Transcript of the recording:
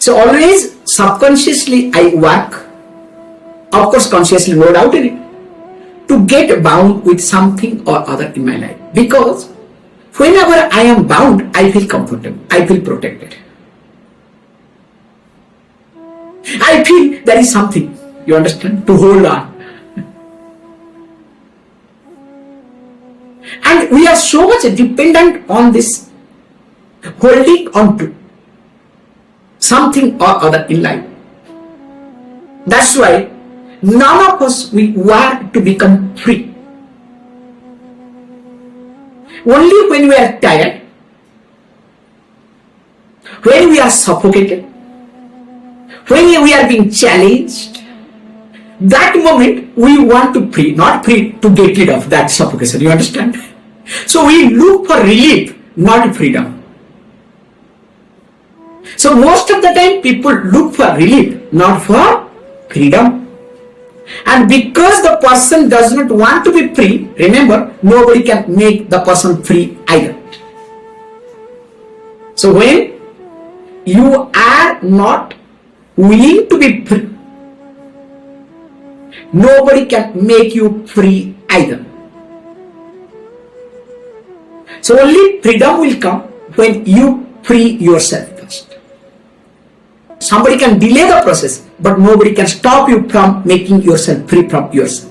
So always subconsciously I work, of course consciously no doubt in it, to get bound with something or other in my life. Because whenever I am bound, I feel comfortable, I feel protected. I feel there is something, you understand, to hold on. And we are so much dependent on this holding on to something or other in life. That's why none of us we want to become free. Only when we are tired, when we are suffocated, when we are being challenged, that moment we want to free, not free to get rid of that suffocation, you understand? So we look for relief, not freedom. So most of the time people look for relief, not for freedom. And because the person does not want to be free, remember, nobody can make the person free either. So when you are not willing to be free, nobody can make you free either. So only freedom will come when you free yourself first. Somebody can delay the process, but nobody can stop you from making yourself free from yourself.